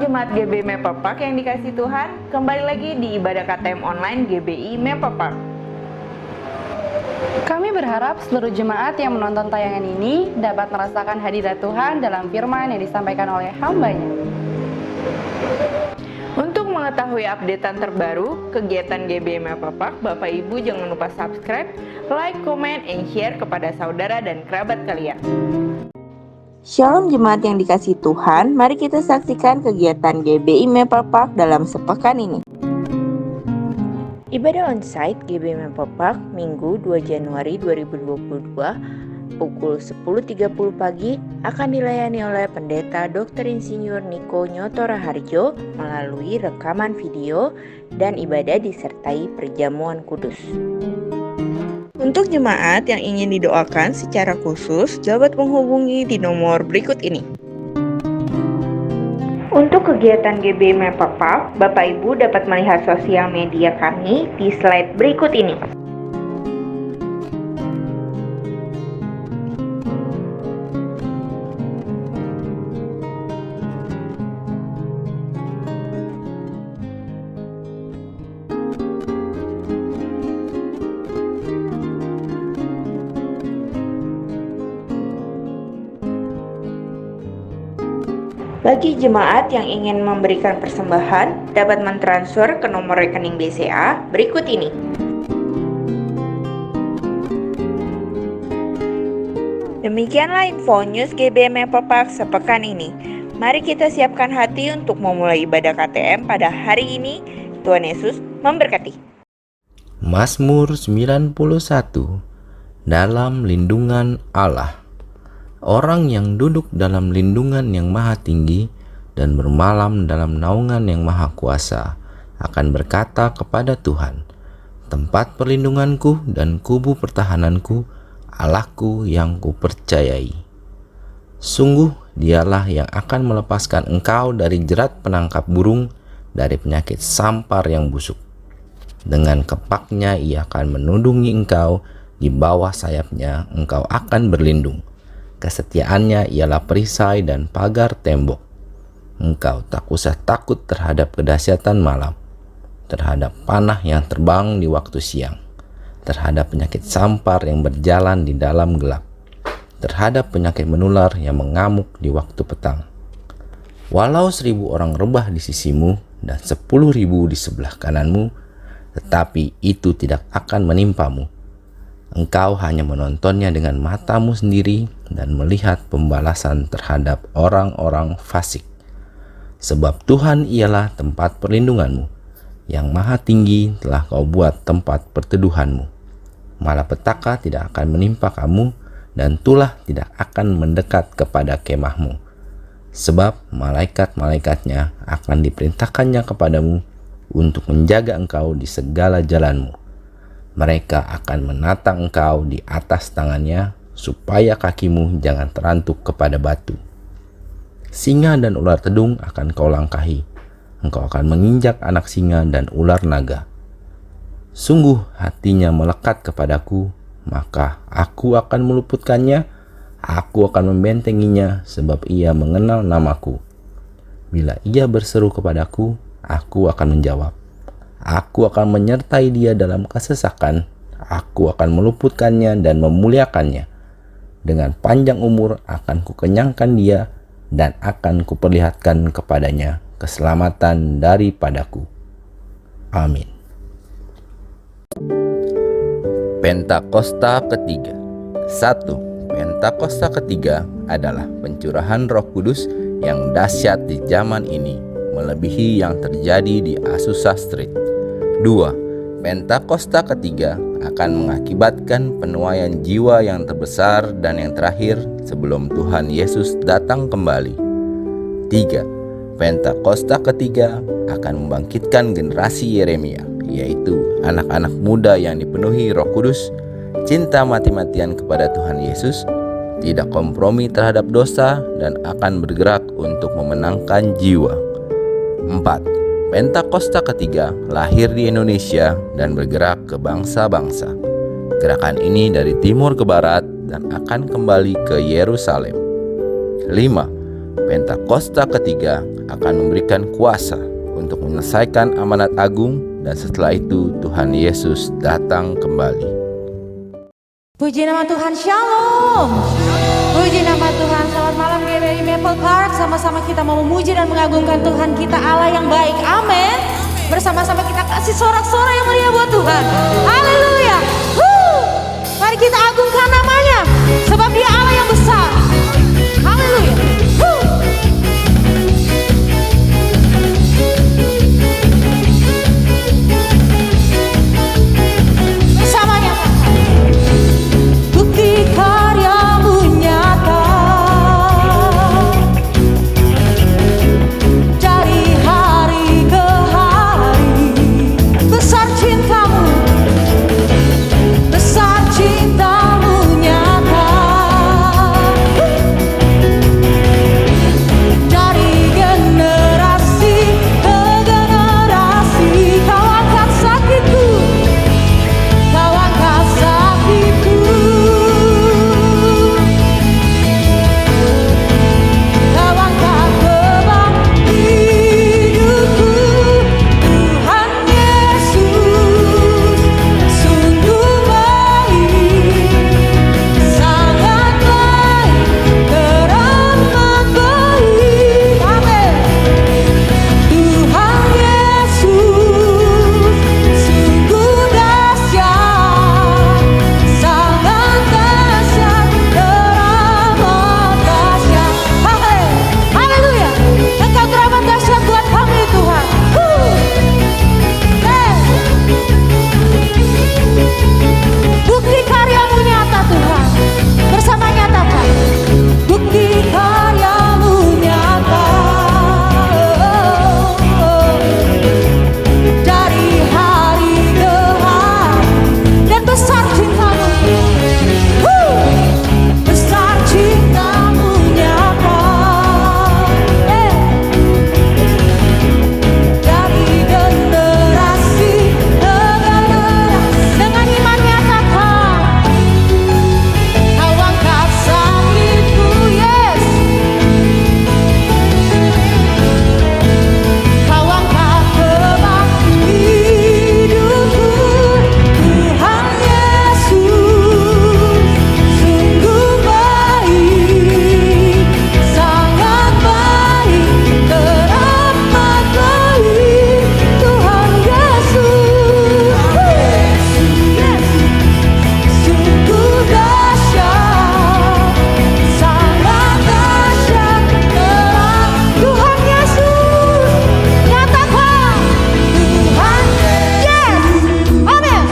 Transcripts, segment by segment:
Jemaat GBI Mepapak yang dikasihi Tuhan, kembali lagi di ibadah KTM online GBI Mepapak. Kami berharap seluruh jemaat yang menonton tayangan ini dapat merasakan hadirat Tuhan dalam firman yang disampaikan oleh hamba-Nya. Untuk mengetahui updatean terbaru kegiatan GBI Mepapak, Bapak Ibu jangan lupa subscribe, like, comment, and share kepada saudara dan kerabat kalian. Shalom jemaat yang dikasihi Tuhan, mari kita saksikan kegiatan GBI Mepapak dalam sepekan ini. Ibadah onsite GBI Mepapak Minggu 2 Januari 2022 pukul 10.30 pagi akan dilayani oleh Pendeta Dr. Insinyur Niko Nyoto Raharjo melalui rekaman video dan ibadah disertai perjamuan kudus. Untuk jemaat yang ingin didoakan secara khusus, dapat menghubungi di nomor berikut ini. Untuk kegiatan GBI Mepapak, Bapak Ibu dapat melihat sosial media kami di slide berikut ini. Bagi jemaat yang ingin memberikan persembahan, dapat mentransfer ke nomor rekening BCA berikut ini. Demikianlah info news GBI Mepapak sepekan ini. Mari kita siapkan hati untuk memulai ibadah KTM pada hari ini. Tuhan Yesus memberkati. Mazmur 91. Dalam lindungan Allah. Orang yang duduk dalam lindungan yang maha tinggi dan bermalam dalam naungan yang maha kuasa akan berkata kepada Tuhan, tempat perlindunganku dan kubu pertahananku, Allahku yang kupercayai. Sungguh dialah yang akan melepaskan engkau dari jerat penangkap burung, dari penyakit sampar yang busuk. Dengan kepaknya ia akan menudungi engkau, di bawah sayapnya engkau akan berlindung. Kesetiaannya ialah perisai dan pagar tembok. Engkau tak usah takut terhadap kedahsyatan malam, terhadap panah yang terbang di waktu siang, terhadap penyakit sampar yang berjalan di dalam gelap, terhadap penyakit menular yang mengamuk di waktu petang. Walau 1.000 orang rebah di sisimu dan 10.000 di sebelah kananmu, tetapi itu tidak akan menimpamu. Engkau hanya menontonnya dengan matamu sendiri dan melihat pembalasan terhadap orang-orang fasik. Sebab Tuhan ialah tempat perlindunganmu, yang maha tinggi telah kau buat tempat perteduhanmu. Malapetaka tidak akan menimpa kamu, dan tulah tidak akan mendekat kepada kemahmu. Sebab malaikat-malaikatnya akan diperintahkannya kepadamu untuk menjaga engkau di segala jalanmu. Mereka akan menatang engkau di atas tangannya, supaya kakimu jangan terantuk kepada batu. Singa dan ular tedung akan kau langkahi. Engkau akan menginjak anak singa dan ular naga. Sungguh hatinya melekat kepadaku, maka aku akan meluputkannya. Aku akan membentenginya, sebab ia mengenal namaku. Bila ia berseru kepadaku, aku akan menjawab. Aku akan menyertai dia dalam kesesakan. Aku akan meluputkannya dan memuliakannya. Dengan panjang umur akan kukenyangkan dia, dan akan kuperlihatkan kepadanya keselamatan daripadaku. Amin. Pentakosta ketiga. 1. Pentakosta ketiga adalah pencurahan Roh Kudus yang dahsyat di zaman ini, melebihi yang terjadi di Azusa Street. 2. Pentakosta ketiga akan mengakibatkan penuaian jiwa yang terbesar dan yang terakhir sebelum Tuhan Yesus datang kembali. 3. Pentakosta ketiga akan membangkitkan generasi Yeremia, yaitu anak-anak muda yang dipenuhi Roh Kudus, cinta mati-matian kepada Tuhan Yesus, tidak kompromi terhadap dosa, dan akan bergerak untuk memenangkan jiwa. 4. Pentakosta ketiga lahir di Indonesia dan bergerak ke bangsa-bangsa. Gerakan ini dari timur ke barat dan akan kembali ke Yerusalem. 5. Pentakosta ketiga akan memberikan kuasa untuk menyelesaikan amanat agung, dan setelah itu Tuhan Yesus datang kembali. Puji nama Tuhan, Shalom. Puji nama Tuhan. Selamat malam GBI Maple Park. Sama-sama kita mau memuji dan mengagungkan Tuhan kita, Allah yang baik. Amin. Bersama-sama kita kasih sorak-sorai yang mulia buat Tuhan. Haleluya. Mari kita agungkan namanya, sebab Dia Allah yang besar. Haleluya. Bersamanya. Bukti karya-Mu nyata dari hari ke hari. Besar cinta-Mu, besar cinta-Mu nyata. Dari generasi ke generasi, Kau angkat sakitku, Kau angkat sakitku. Kau angkat beban hidupku. Tuhan Yesus sungguh baik, sangat baik, teramat baik. Amin. Tuhan Yesus sungguh dahsyat, sangat dahsyat, teramat dahsyat. Haleluya. Engkau teramat dahsyat buat kami Tuhan. Bukti karya-Mu nyata Tuhan. Bersama nyatakan. Bukti karya-Mu nyata. Dari hari ke hari. Dan besar cinta-Mu. Besar cinta-Mu nyata. Dari generasi ke generasi. Dengan iman nyatakan. Kau angkat sakitku, yes. Kau angkat beban hidupku. Tuhan Yesus sungguh baik, sangat baik, teramat baik. Tuhan Yesus, sungguh dahsyat, sangat dahsyat, Tuhan Yesus, nyatakan. Tuhan, yes, amin.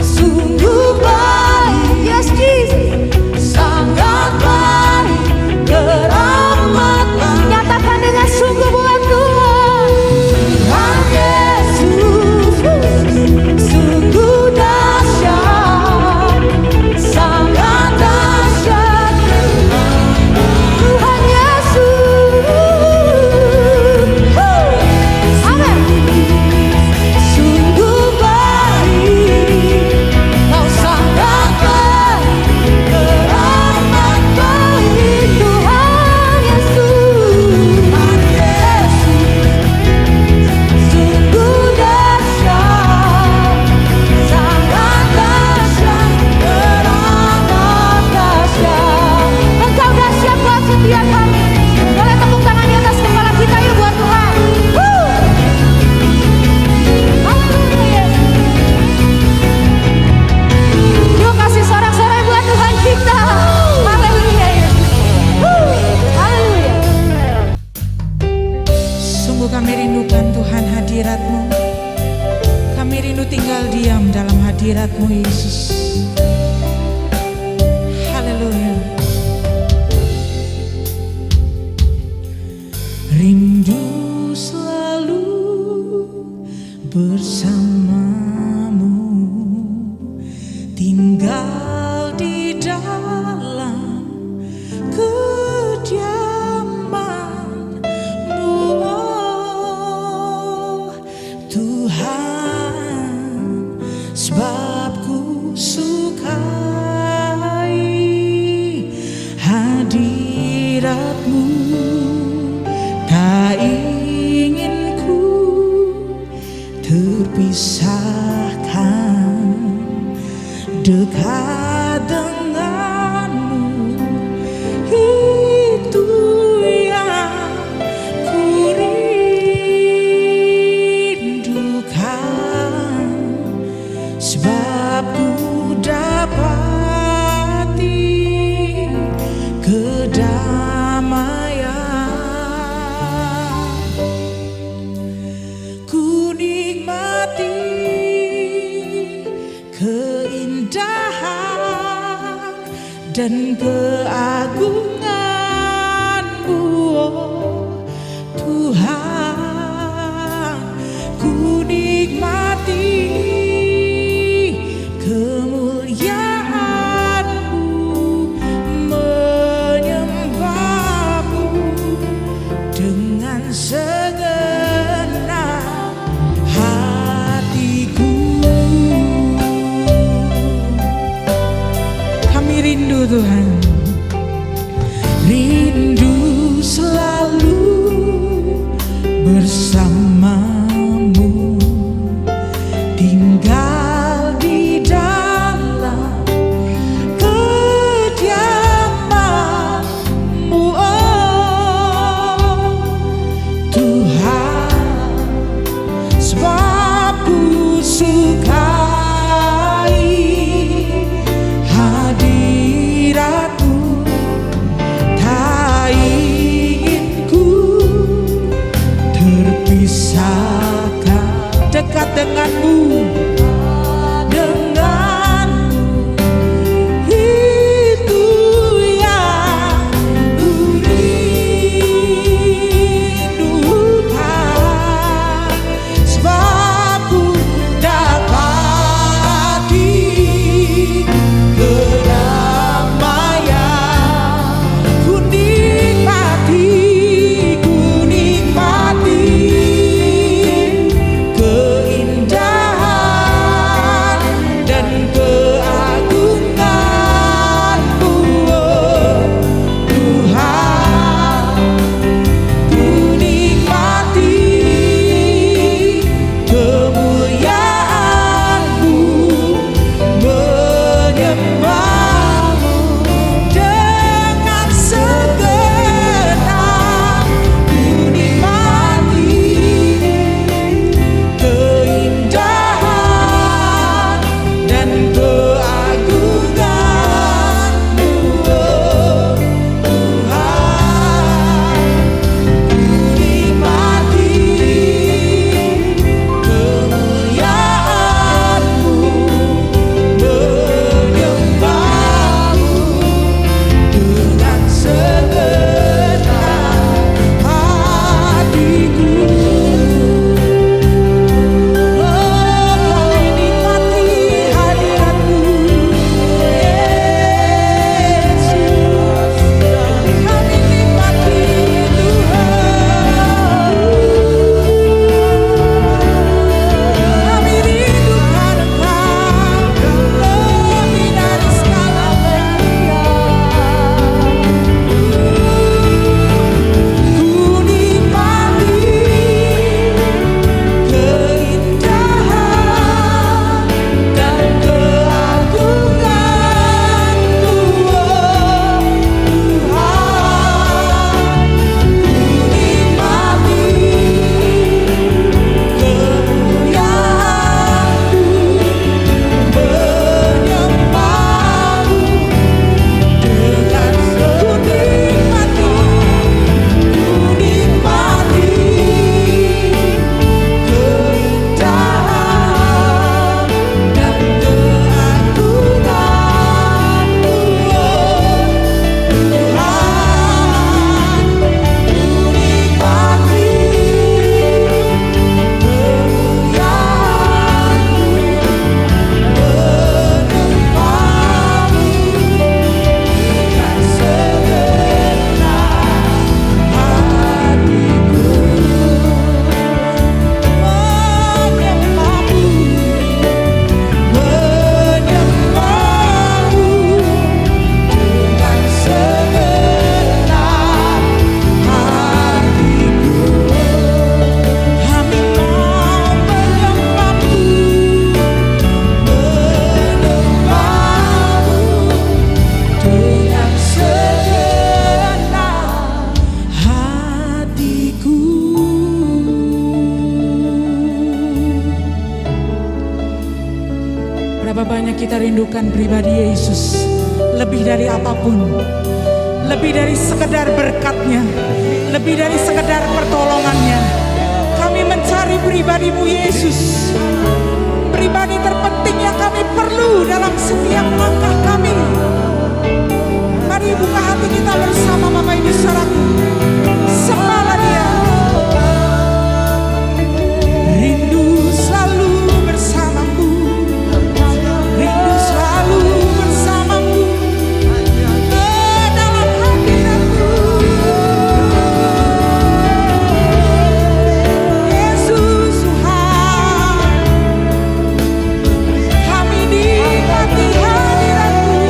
Sungguh baik, yes Jesus, sangat baik, teramat baik. Nyatakan dengan sungguh buat Tuhan. Tuhan Yesus sungguh dahsyat, sangat dahsyat. Tuhan Yesus, amin. Sungguh baik, Kau sangat baik, teramat baik. Tuhan Yesus, sungguh dahsyat, sangat dahsyat, teramat dahsyat. Engkau dahsyat buat setiap kami. Boleh tepuk tangan di atas kepala kita yuk buat Tuhan. Haleluya. Yuk kasih sorak-sorai buat Tuhan kita. Haleluya. Haleluya. Sungguh kami rindukan Tuhan hadirat-Mu. Kami rindu tinggal diam dalam hadirat-Mu Yesus. Haleluya. Rindu selalu bersama-Mu, tinggal di dalam kediaman-Mu, oh Tuhan, sebab ku sukai hadirat-Mu. dan keagungan-Mu, oh Tuhan. Ku nikmati kemuliaan-Mu, menyembah-Mu dengan segenap hatiku. Kami rindu Tuhan, rindu selalu bersama-Mu, tinggal di dalam kediaman-Mu, oh Tuhan. Sebab ku sukai hadirat-Mu, tak ingin ku terpisahkan. Dekat dengan-Mu, dengan-Mu, itu yang ku rindukan. Sebab ku dapati kedamaian. Ku nikmati keindahan dan keagungan-Mu, oh Tuhan. Ku nikmati kemuliaan-Mu, menyembah-Mu dengan segenap. Ku nikmati keindahan dan keagungan-Mu, oh Tuhan. Ku nikmati kemuliaan-Mu, menyembah-Mu dengan segenap hatiku. Kami nikmati hadirat-Mu, Yesus. Kami nikmati Tuhan. Kami rindukan Engkau lebih dari segala-galanya. Ku nikmati keindahan dan keagungan-Mu, oh Tuhan. Ku nikmati kemuliaan-Mu, menyembah-Mu dengan keindahan dan keagungan-Mu, oh Tuhan. Ku nikmati kemuliaan-Mu, menyembah-Mu dengan segenap hatiku. Menyembah-Mu, menyembah-Mu dengan segenap hatiku. Kami mau menyembah-Mu, menyembah-Mu dengan segenap hatiku. Berapa banyak kita rindukan pribadi Yesus lebih dari apapun, lebih dari sekedar berkat-Nya, lebih dari sekedar pertolongan-Nya. Kami mencari pribadi-Mu Yesus, pribadi terpenting yang kami perlu dalam setiap langkah kami. Mari buka hati kita bersama Bapak Ibu saudaraku. Sembahlah Dia. Rindu selalu bersamamu, rindu selalu bersamamu, dalam hadirat-Mu. Yesus Tuhan, kami nikmati hadirat-Mu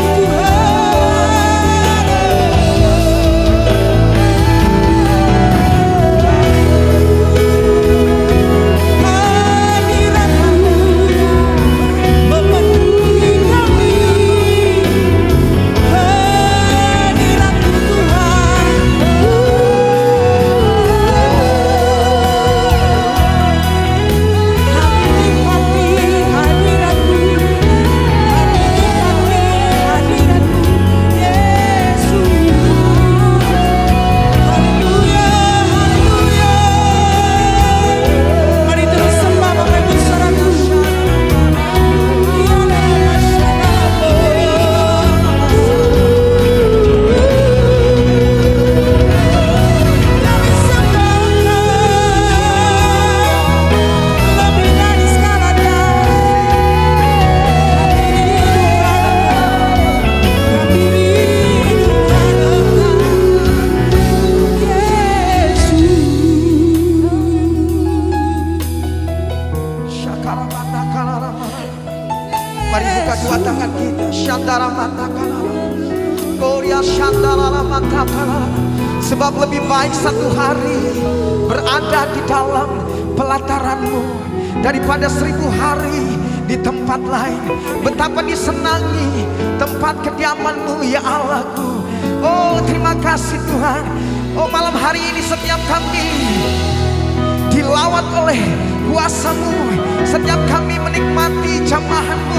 Mari buka dua tangan kita. Shandara mata kanara, Korea shandara mata kanara. Sebab lebih baik satu hari berada di dalam pelataran-Mu daripada 1000 hari di tempat lain. Betapa disenangi tempat kediaman-Mu ya Allahku. Oh terima kasih Tuhan. Oh malam hari ini setiap kami dilawat oleh kuasa-Mu, setiap kami menikmati jamahan-Mu,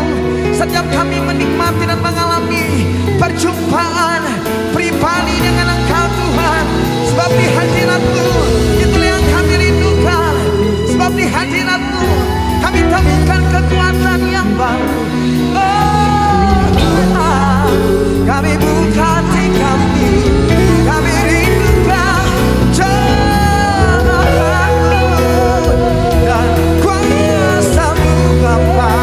setiap kami menikmati dan mengalami perjumpaan pribadi dengan Engkau Tuhan. Sebab di hadirat-Mu itulah yang kami rindukan. Sebab di hadirat-Mu kami temukan kekuatan yang baru. Oh Tuhan, kami buka hati kami rindukan jamahan-Mu dan kuasa-Mu Bapa.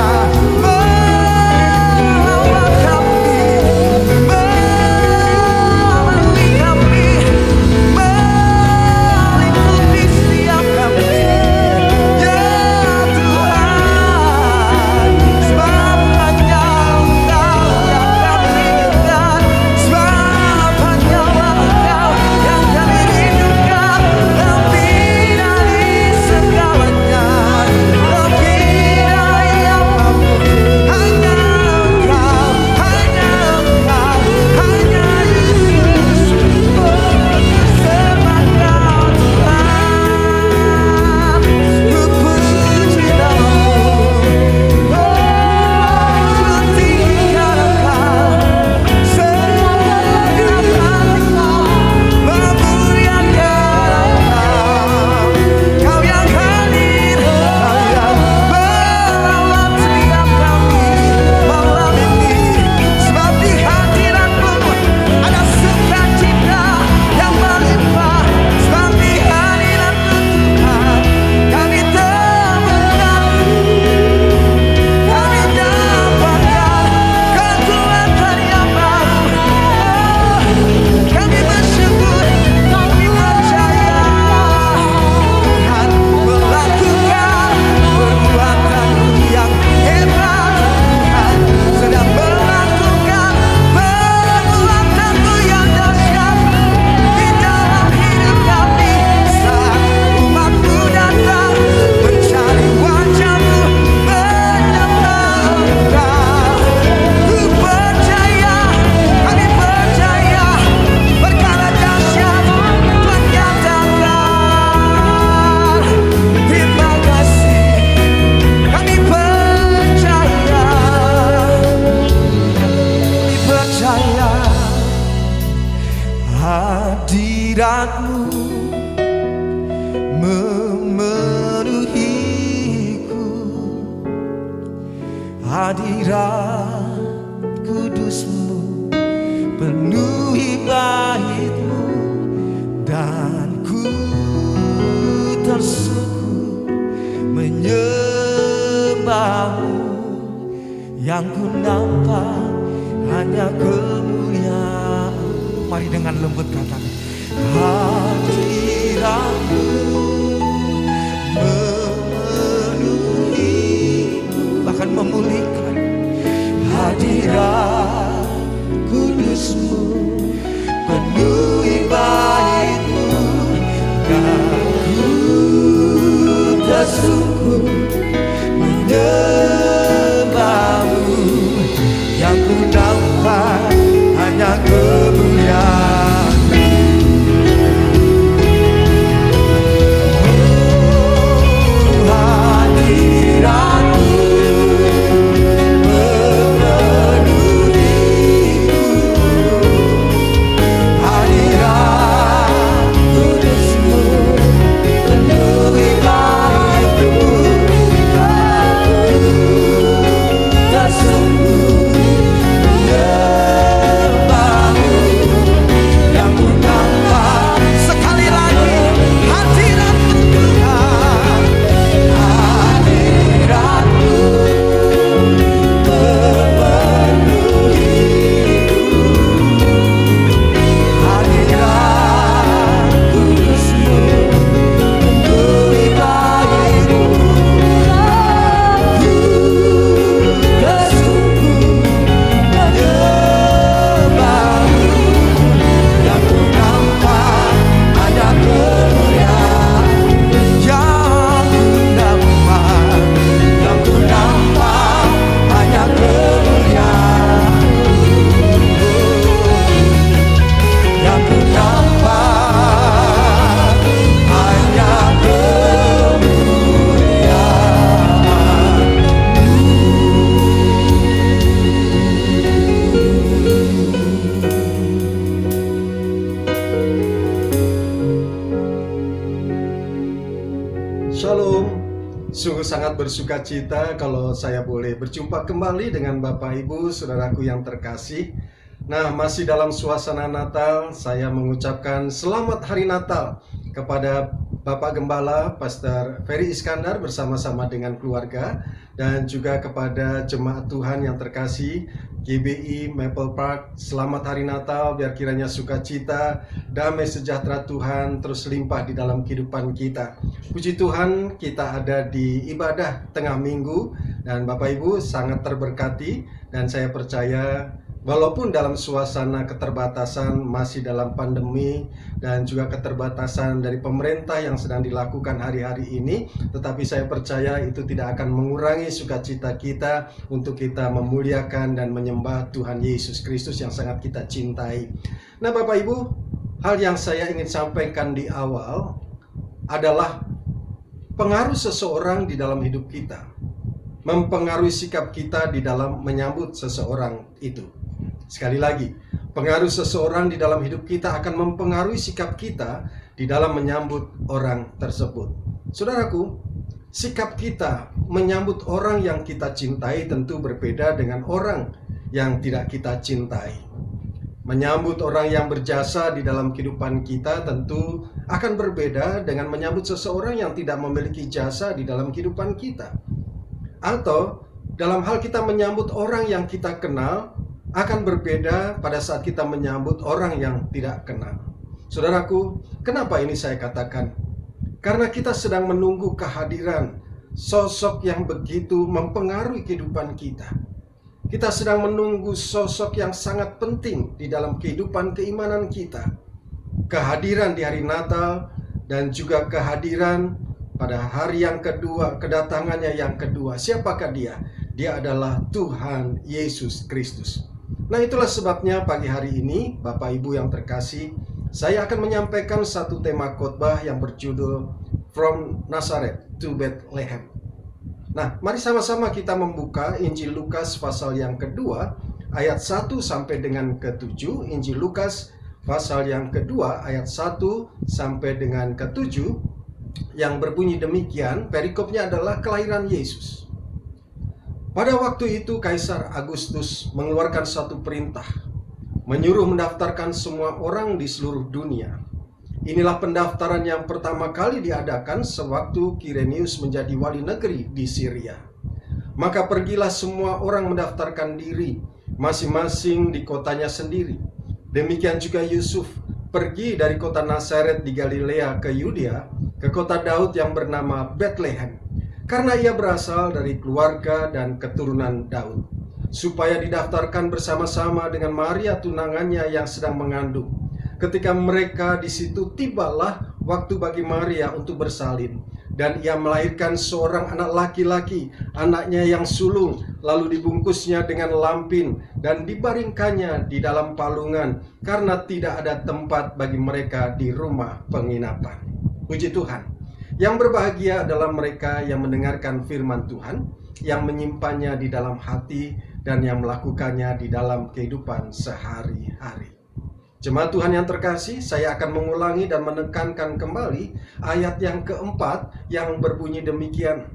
Hadirat-Mu memenuhiku, hadirat kudus-Mu penuhi bait-Mu, dan ku tersungkur menyembah-Mu. Yang ku nampak hanya kemuliaan. Mari dengan lembut katakan, hadirat-Mu memenuhiku, bahkan memulihkan. Hadirat kudus-Mu penuhi bait-Mu, dan ku tersungkur menyembah-Mu. Yang ku nampak hanya kemuliaan. Hadirat-Mu memenuhiku, hadirat kudus-Mu penuhi bait-Mu, aku tersungkur menyembah-Mu. Yang ku nampak sekali lagi, hadirat-Mu Tuhan, hadirat-Mu memenuhiku, hadirat kudus-Mu penuhi bait-Mu, aku tersungkur menyembah-Mu. Yang ku nampak hanya kemuliaan. Yang ku nampak hanya kemuliaan. Yang ku nampak hanya kemuliaan. Shalom, sungguh sangat bersuka cita kalau saya boleh berjumpa kembali dengan Bapak Ibu, saudaraku yang terkasih. Nah, masih dalam suasana Natal, saya mengucapkan selamat hari Natal kepada Bapak Gembala, Pastor Ferry Iskandar bersama-sama dengan keluarga, dan juga kepada jemaat Tuhan yang terkasih, GBI Maple Park. Selamat hari Natal, biar kiranya sukacita, damai sejahtera Tuhan terus limpah di dalam kehidupan kita. Puji Tuhan, kita ada di ibadah tengah minggu, dan Bapak Ibu sangat terberkati, dan saya percaya walaupun dalam suasana keterbatasan, masih dalam pandemi, dan juga keterbatasan dari pemerintah yang sedang dilakukan hari-hari ini, tetapi saya percaya itu tidak akan mengurangi sukacita kita untuk kita memuliakan dan menyembah Tuhan Yesus Kristus yang sangat kita cintai. Nah Bapak Ibu, hal yang saya ingin sampaikan di awal adalah pengaruh seseorang di dalam hidup kita, mempengaruhi sikap kita di dalam menyambut seseorang itu. Sekali lagi, pengaruh seseorang di dalam hidup kita akan mempengaruhi sikap kita di dalam menyambut orang tersebut. Saudaraku, sikap kita menyambut orang yang kita cintai tentu berbeda dengan orang yang tidak kita cintai. Menyambut orang yang berjasa di dalam kehidupan kita tentu akan berbeda dengan menyambut seseorang yang tidak memiliki jasa di dalam kehidupan kita. Atau dalam hal kita menyambut orang yang kita kenal akan berbeda pada saat kita menyambut orang yang tidak kenal. Saudaraku, kenapa ini saya katakan? Karena kita sedang menunggu kehadiran sosok yang begitu mempengaruhi kehidupan kita. Kita sedang menunggu sosok yang sangat penting di dalam kehidupan keimanan kita. Kehadiran di hari Natal dan juga kehadiran pada hari yang kedua, kedatangannya yang kedua. Siapakah dia? Dia adalah Tuhan Yesus Kristus. Nah, itulah sebabnya pagi hari ini, Bapak Ibu yang terkasih, saya akan menyampaikan satu tema khotbah yang berjudul From Nazareth to Bethlehem. Nah, mari sama-sama kita membuka Injil Lukas pasal yang kedua, ayat 1 sampai dengan ke-7. Injil Lukas pasal yang kedua, ayat 1 sampai dengan ke-7, yang berbunyi demikian. Perikopnya adalah kelahiran Yesus. Pada waktu itu Kaisar Agustus mengeluarkan satu perintah menyuruh mendaftarkan semua orang di seluruh dunia. Inilah pendaftaran yang pertama kali diadakan sewaktu Kirenius menjadi wali negeri di Syria. Maka pergilah semua orang mendaftarkan diri, masing-masing di kotanya sendiri. Demikian juga Yusuf pergi dari kota Nazaret di Galilea ke Yudea, ke kota Daud yang bernama Betlehem, karena ia berasal dari keluarga dan keturunan Daud, supaya didaftarkan bersama-sama dengan Maria tunangannya yang sedang mengandung. Ketika mereka di situ, tibalah waktu bagi Maria untuk bersalin, dan ia melahirkan seorang anak laki-laki, anaknya yang sulung, lalu dibungkusnya dengan lampin dan dibaringkannya di dalam palungan, karena tidak ada tempat bagi mereka di rumah penginapan. Puji Tuhan. Yang berbahagia adalah mereka yang mendengarkan firman Tuhan, yang menyimpannya di dalam hati, dan yang melakukannya di dalam kehidupan sehari-hari. Jemaat Tuhan yang terkasih, saya akan mengulangi dan menekankan kembali ayat yang keempat yang berbunyi demikian.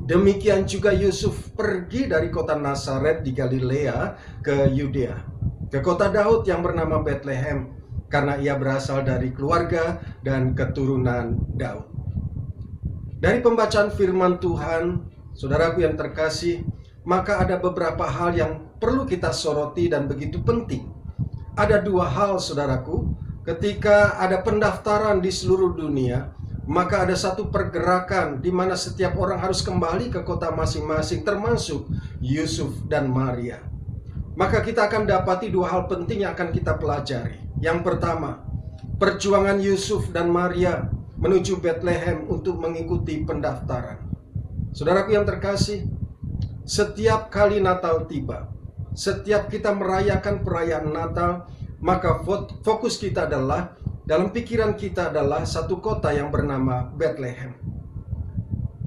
Demikian juga Yusuf pergi dari kota Nazaret di Galilea ke Yudea, ke kota Daud yang bernama Betlehem, karena ia berasal dari keluarga dan keturunan Daud. Dari pembacaan firman Tuhan, saudaraku yang terkasih, maka ada beberapa hal yang perlu kita soroti dan begitu penting. Ada dua hal, saudaraku, ketika ada pendaftaran di seluruh dunia, maka ada satu pergerakan di mana setiap orang harus kembali ke kota masing-masing, termasuk Yusuf dan Maria. Maka kita akan dapati dua hal penting yang akan kita pelajari. Yang pertama, perjuangan Yusuf dan Maria menuju Betlehem untuk mengikuti pendaftaran. Saudaraku yang terkasih, setiap kali Natal tiba, setiap kita merayakan perayaan Natal, maka fokus kita adalah, dalam pikiran kita adalah satu kota yang bernama Betlehem.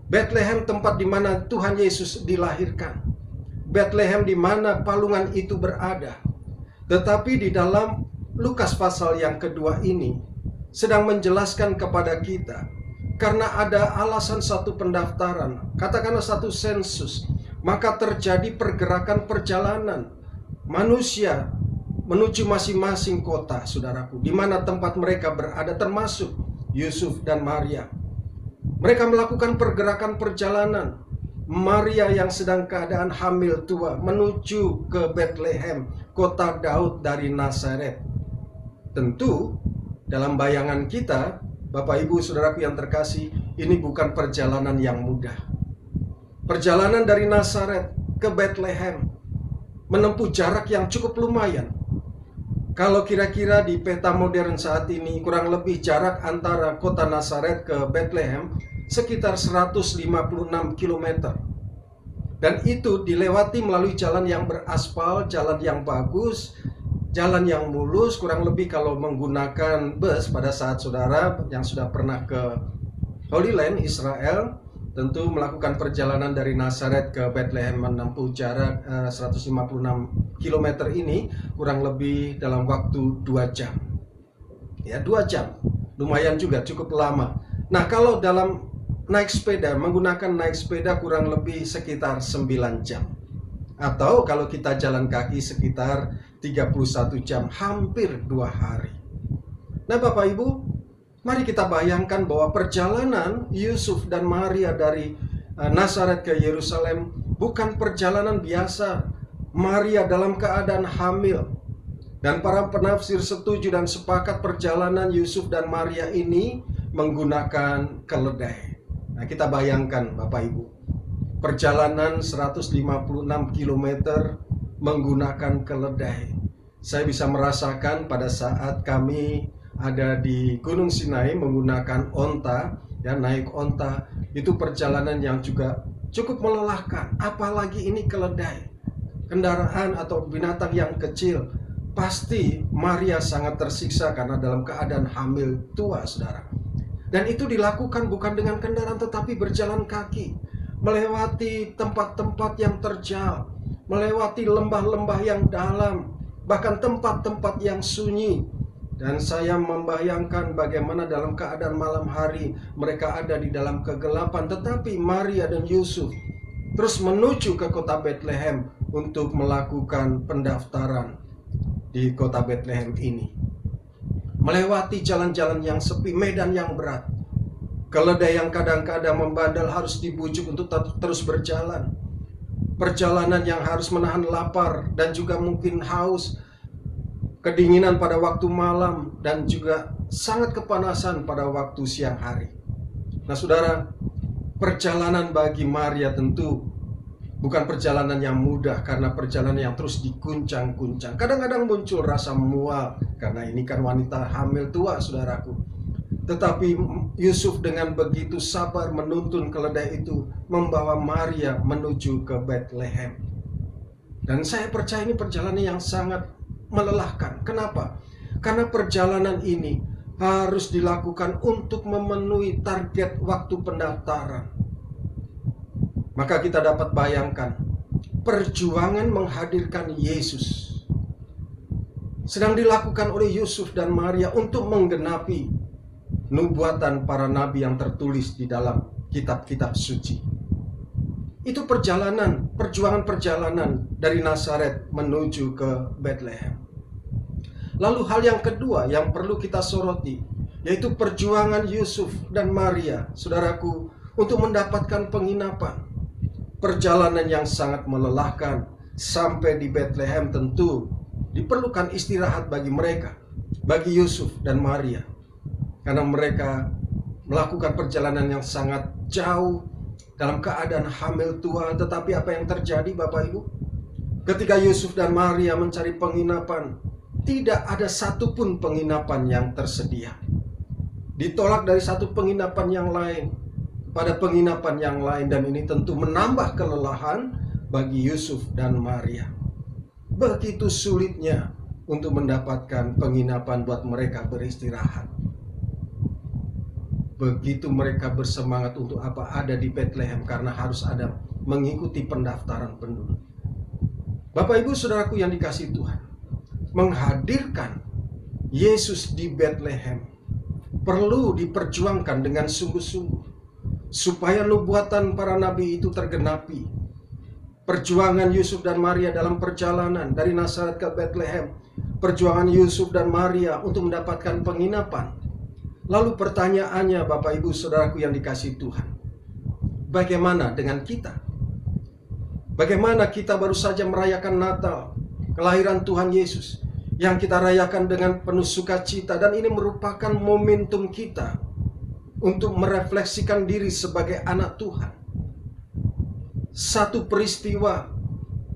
Betlehem tempat di mana Tuhan Yesus dilahirkan. Betlehem di mana palungan itu berada. Tetapi di dalam Lukas pasal yang kedua ini sedang menjelaskan kepada kita, karena ada alasan satu pendaftaran, katakanlah satu sensus, maka terjadi pergerakan perjalanan manusia menuju masing-masing kota, saudaraku, di mana tempat mereka berada, termasuk Yusuf dan Maria. Mereka melakukan pergerakan perjalanan. Maria yang sedang keadaan hamil tua menuju ke Betlehem, kota Daud dari Nazaret. Tentu dalam bayangan kita, Bapak Ibu Saudaraku yang terkasih, ini bukan perjalanan yang mudah. Perjalanan dari Nazaret ke Betlehem menempuh jarak yang cukup lumayan. Kalau kira-kira di peta modern saat ini, kurang lebih jarak antara kota Nazaret ke Betlehem sekitar 156 km. Dan itu dilewati melalui jalan yang beraspal, jalan yang bagus, jalan yang mulus, kurang lebih kalau menggunakan bus pada saat saudara yang sudah pernah ke Holy Land, Israel, tentu melakukan perjalanan dari Nazaret ke Betlehem menempuh jarak 156 km ini kurang lebih dalam waktu 2 jam. Ya, 2 jam. Lumayan juga, cukup lama. Nah, kalau dalam menggunakan naik sepeda kurang lebih sekitar 9 jam. Atau kalau kita jalan kaki sekitar 31 jam, hampir 2 hari. Nah, Bapak Ibu, mari kita bayangkan bahwa perjalanan Yusuf dan Maria dari Nazaret ke Yerusalem bukan perjalanan biasa. Maria dalam keadaan hamil. Dan para penafsir setuju dan sepakat perjalanan Yusuf dan Maria ini menggunakan keledai. Nah, kita bayangkan Bapak Ibu, perjalanan 156 km menggunakan keledai. Saya bisa merasakan pada saat kami ada di Gunung Sinai menggunakan onta, ya, naik onta, itu perjalanan yang juga cukup melelahkan. Apalagi ini keledai, kendaraan atau binatang yang kecil. Pasti Maria sangat tersiksa karena dalam keadaan hamil tua, saudara. Dan itu dilakukan bukan dengan kendaraan tetapi berjalan kaki, melewati tempat-tempat yang terjal, melewati lembah-lembah yang dalam, bahkan tempat-tempat yang sunyi. Dan saya membayangkan bagaimana dalam keadaan malam hari mereka ada di dalam kegelapan, tetapi Maria dan Yusuf terus menuju ke kota Betlehem untuk melakukan pendaftaran. di kota Bethlehem ini. Melewati jalan-jalan yang sepi, medan yang berat. Keledai yang kadang-kadang membandel harus dibujuk untuk terus berjalan. Perjalanan yang harus menahan lapar dan juga mungkin haus, kedinginan pada waktu malam, dan juga sangat kepanasan pada waktu siang hari. Nah saudara, perjalanan bagi Maria tentu bukan perjalanan yang mudah, karena perjalanan yang terus diguncang-guncang. Kadang-kadang muncul rasa mual, karena ini kan wanita hamil tua, saudaraku. Tetapi Yusuf dengan begitu sabar menuntun keledai itu, membawa Maria menuju ke Bethlehem. Dan saya percaya ini perjalanan yang sangat melelahkan. Kenapa? Karena perjalanan ini harus dilakukan untuk memenuhi target waktu pendaftaran. Maka kita dapat bayangkan, perjuangan menghadirkan Yesus sedang dilakukan oleh Yusuf dan Maria untuk menggenapi nubuatan para nabi yang tertulis di dalam kitab-kitab suci. Itu perjuangan perjalanan dari Nazaret menuju ke Bethlehem. Lalu hal yang kedua yang perlu kita soroti, yaitu perjuangan Yusuf dan Maria, saudaraku, untuk mendapatkan penginapan. Perjalanan yang sangat melelahkan. Sampai di Bethlehem tentu diperlukan istirahat bagi mereka, bagi Yusuf dan Maria. Karena mereka melakukan perjalanan yang sangat jauh dalam keadaan hamil tua. Tetapi apa yang terjadi Bapak Ibu? Ketika Yusuf dan Maria mencari penginapan, tidak ada satupun penginapan yang tersedia. Ditolak dari satu penginapan yang lain pada penginapan yang lain, dan ini tentu menambah kelelahan bagi Yusuf dan Maria. Begitu sulitnya untuk mendapatkan penginapan buat mereka beristirahat. Begitu mereka bersemangat untuk ada di Bethlehem, karena harus ada mengikuti pendaftaran penduduk. Bapak Ibu saudaraku yang dikasihi Tuhan, menghadirkan Yesus di Bethlehem perlu diperjuangkan dengan sungguh-sungguh, supaya nubuatan para nabi itu tergenapi. Perjuangan Yusuf dan Maria dalam perjalanan dari Nazaret ke Bethlehem, perjuangan Yusuf dan Maria untuk mendapatkan penginapan. Lalu pertanyaannya Bapak Ibu saudaraku yang dikasihi Tuhan, bagaimana dengan kita? Bagaimana kita baru saja merayakan Natal, kelahiran Tuhan Yesus, yang kita rayakan dengan penuh sukacita, dan ini merupakan momentum kita untuk merefleksikan diri sebagai anak Tuhan. Satu peristiwa